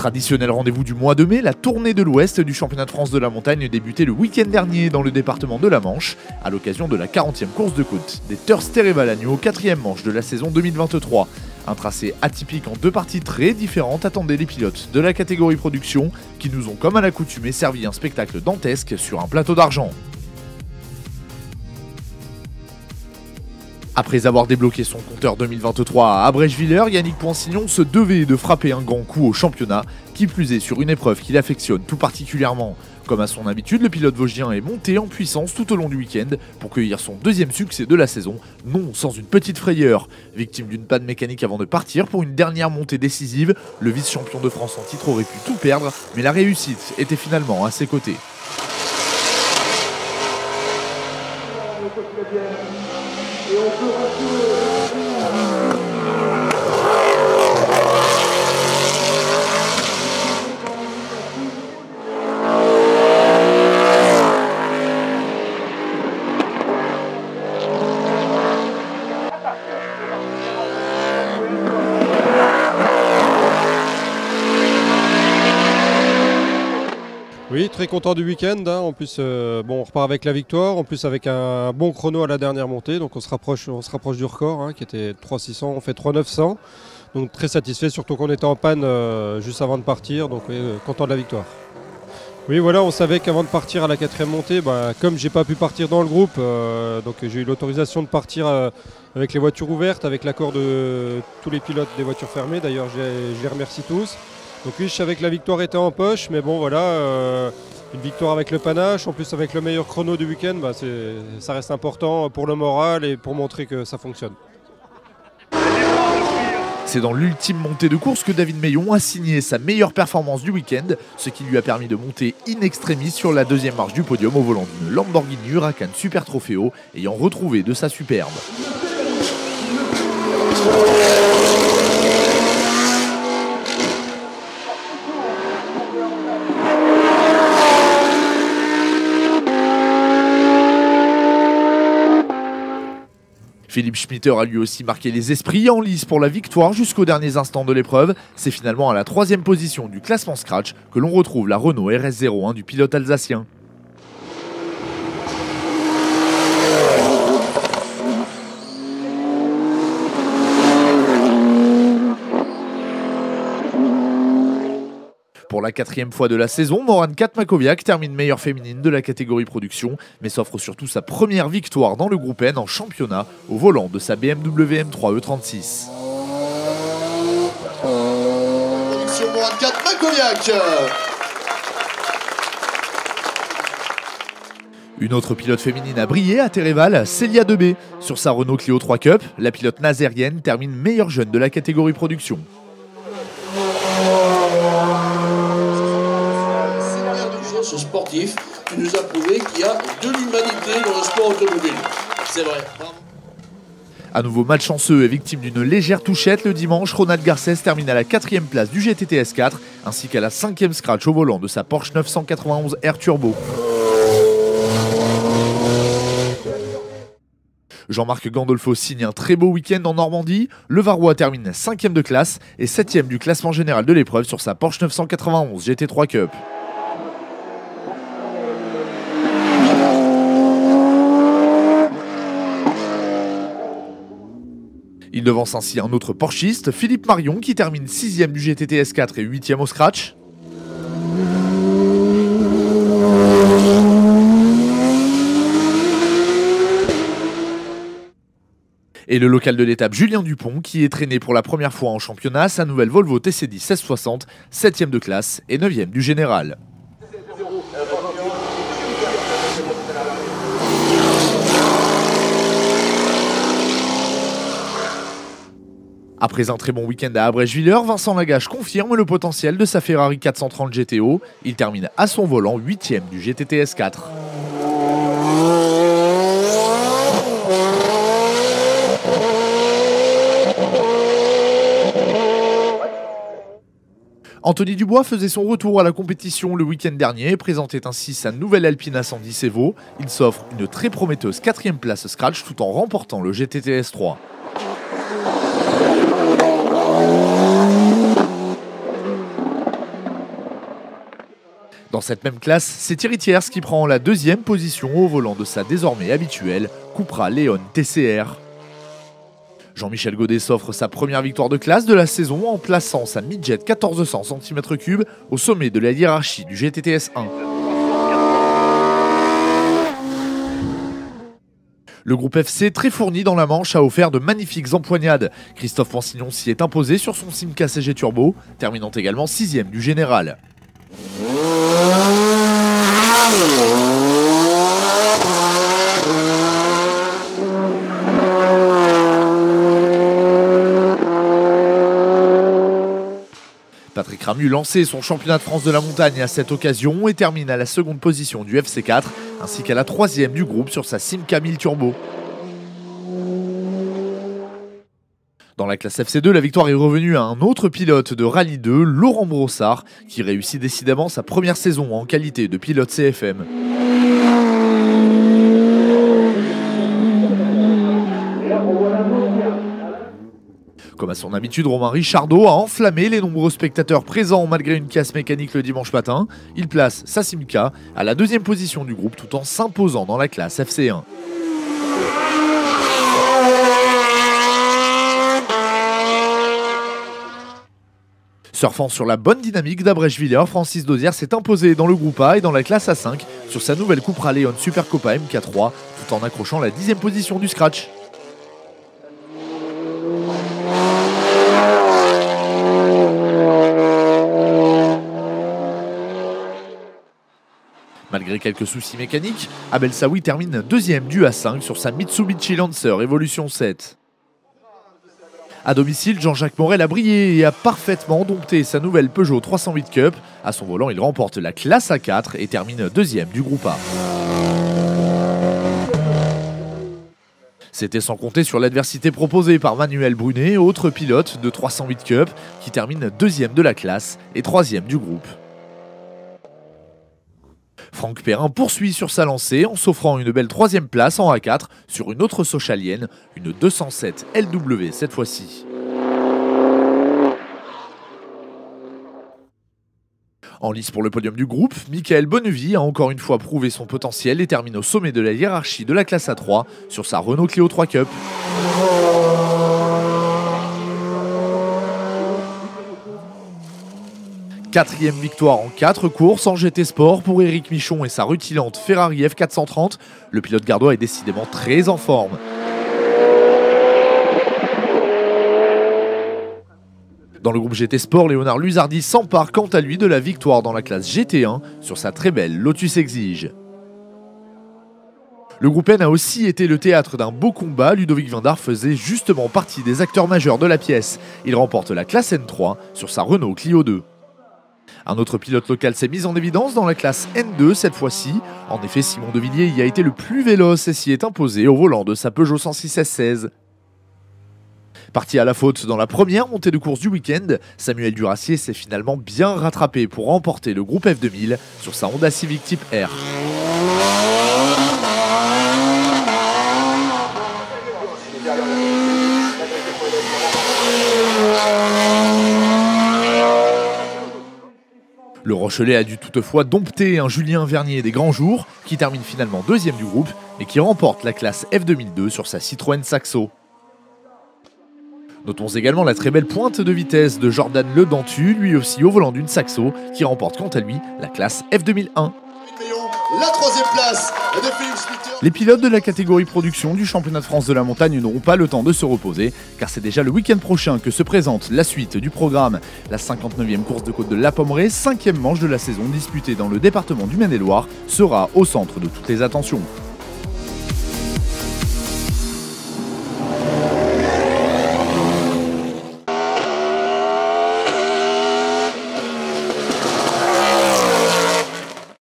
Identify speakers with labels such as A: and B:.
A: Traditionnel rendez-vous du mois de mai, la tournée de l'Ouest du championnat de France de la montagne débutait le week-end dernier dans le département de la Manche, à l'occasion de la 40e course de côte des Thirst Tereval-Agneau, 4e manche de la saison 2023. Un tracé atypique en deux parties très différentes attendait les pilotes de la catégorie production, qui nous ont comme à l'accoutumée servi un spectacle dantesque sur un plateau d'argent. Après avoir débloqué son compteur 2023 à Abrèche-Villers, Yannick Poinsignon se devait de frapper un grand coup au championnat, qui plus est sur une épreuve qu'il affectionne tout particulièrement. Comme à son habitude, le pilote vosgien est monté en puissance tout au long du week-end pour cueillir son deuxième succès de la saison, non sans une petite frayeur. Victime d'une panne mécanique avant de partir pour une dernière montée décisive, le vice-champion de France en titre aurait pu tout perdre, mais la réussite était finalement à ses côtés.
B: Oui, très content du week-end. En plus, on repart avec la victoire. En plus, avec un bon chrono à la dernière montée. Donc, on se rapproche du record qui était 3,600. On fait 3,900. Donc, très satisfait, surtout qu'on était en panne juste avant de partir. Donc, content de la victoire. Oui, voilà, on savait qu'avant de partir à la 4e montée, comme j'ai pas pu partir dans le groupe, donc j'ai eu l'autorisation de partir avec les voitures ouvertes, avec l'accord de tous les pilotes des voitures fermées. D'ailleurs, je les remercie tous. Donc oui, je savais que la victoire était en poche, mais bon voilà, une victoire avec le panache, en plus avec le meilleur chrono du week-end, ça reste important pour le moral et pour montrer que ça fonctionne.
A: C'est dans l'ultime montée de course que David Meillon a signé sa meilleure performance du week-end, ce qui lui a permis de monter in extremis sur la deuxième marche du podium au volant d'une Lamborghini Huracan Super Trofeo, ayant retrouvé de sa superbe. Philippe Schmitter a lui aussi marqué les esprits en lice pour la victoire jusqu'aux derniers instants de l'épreuve. C'est finalement à la 3e position du classement Scratch que l'on retrouve la Renault RS01 du pilote alsacien. Pour la 4e fois de la saison, Morane Katmakoviak termine meilleure féminine de la catégorie production, mais s'offre surtout sa première victoire dans le groupe N en championnat au volant de sa BMW M3 E36.
C: Morane Katmakoviak.
A: Une autre pilote féminine a brillé à Tereval, Célia Debé. Sur sa Renault Clio 3 Cup, la pilote nazérienne termine meilleure jeune de la catégorie production.
C: Sportif, tu nous as prouvé qu'il y a de l'humanité dans le sport automobile. C'est vrai.
A: À nouveau malchanceux et victime d'une légère touchette, le dimanche, Ronald Garcès termine à la 4e place du GTT S4 ainsi qu'à la 5e scratch au volant de sa Porsche 991 R Turbo. Jean-Marc Gandolfo signe un très beau week-end en Normandie. Le Varois termine 5e de classe et 7e du classement général de l'épreuve sur sa Porsche 991 GT3 Cup. Il devance ainsi un autre porschiste, Philippe Marion, qui termine 6e du GTT S4 et 8e au scratch. Et le local de l'étape Julien Dupont, qui est traîné pour la première fois en championnat, sa nouvelle Volvo TCD 1660, 7e de classe et 9e du général. Après un très bon week-end à Abrèche-Villers, Vincent Lagache confirme le potentiel de sa Ferrari 430 GTO. Il termine à son volant 8e du GTT S4. Anthony Dubois faisait son retour à la compétition le week-end dernier et présentait ainsi sa nouvelle Alpine A110 Evo. Il s'offre une très prometteuse 4e place scratch tout en remportant le GTT S3. Dans cette même classe, c'est Thierry Thiers qui prend la deuxième position au volant de sa désormais habituelle Cupra Leon TCR. Jean-Michel Godet s'offre sa première victoire de classe de la saison en plaçant sa midjet 1400 cm3 au sommet de la hiérarchie du GTTS 1. Le groupe FC, très fourni dans la Manche, a offert de magnifiques empoignades. Christophe Pensignon s'y est imposé sur son Simca CG Turbo, terminant également 6ème du général. Patrick Ramu lançait son championnat de France de la montagne à cette occasion et termine à la seconde position du FC4 ainsi qu'à la troisième du groupe sur sa Simca 1000 Turbo. Dans la classe FC2, la victoire est revenue à un autre pilote de Rallye 2, Laurent Brossard, qui réussit décidément sa première saison en qualité de pilote CFM. Comme à son habitude, Romain Richardot a enflammé les nombreux spectateurs présents malgré une casse mécanique le dimanche matin. Il place sa Simca à la deuxième position du groupe tout en s'imposant dans la classe FC1. Surfant sur la bonne dynamique d'Abrèche-Villers, Francis Daudière s'est imposé dans le groupe A et dans la classe A5 sur sa nouvelle Cupra Leon Super Copa MK3 tout en accrochant la 10e position du scratch. Malgré quelques soucis mécaniques, Abel Saoui termine deuxième du A5 sur sa Mitsubishi Lancer Evolution 7. À domicile, Jean-Jacques Morel a brillé et a parfaitement dompté sa nouvelle Peugeot 308 Cup. À son volant, il remporte la classe A4 et termine deuxième du groupe A. C'était sans compter sur l'adversité proposée par Manuel Brunet, autre pilote de 308 Cup, qui termine deuxième de la classe et troisième du groupe. Franck Perrin poursuit sur sa lancée en s'offrant une belle troisième place en A4 sur une autre Sochalienne, une 207 LW cette fois-ci. En lice pour le podium du groupe, Michael Bonnevie a encore une fois prouvé son potentiel et termine au sommet de la hiérarchie de la classe A3 sur sa Renault Clio 3 Cup. Quatrième victoire en 4 courses en GT Sport pour Éric Michon et sa rutilante Ferrari F430. Le pilote gardois est décidément très en forme. Dans le groupe GT Sport, Léonard Luzardi s'empare quant à lui de la victoire dans la classe GT1 sur sa très belle Lotus Exige. Le groupe N a aussi été le théâtre d'un beau combat. Ludovic Vindar faisait justement partie des acteurs majeurs de la pièce. Il remporte la classe N3 sur sa Renault Clio 2. Un autre pilote local s'est mis en évidence dans la classe N2 cette fois-ci. En effet, Simon Devilliers y a été le plus véloce et s'y est imposé au volant de sa Peugeot 106 S16. Parti à la faute dans la première montée de course du week-end, Samuel Duracier s'est finalement bien rattrapé pour remporter le groupe F2000 sur sa Honda Civic Type R. Le Rochelais a dû toutefois dompter un Julien Vernier des grands jours, qui termine finalement deuxième du groupe, mais qui remporte la classe F2002 sur sa Citroën Saxo. Notons également la très belle pointe de vitesse de Jordan Le Dentu, lui aussi au volant d'une Saxo, qui remporte quant à lui la classe F2001.
D: La troisième place de Philippe Schmitter.
A: Les pilotes de la catégorie production du championnat de France de la montagne n'auront pas le temps de se reposer, car c'est déjà le week-end prochain que se présente la suite du programme. La 59e course de côte de La Pommeraye, 5e manche de la saison disputée dans le département du Maine-et-Loire, sera au centre de toutes les attentions.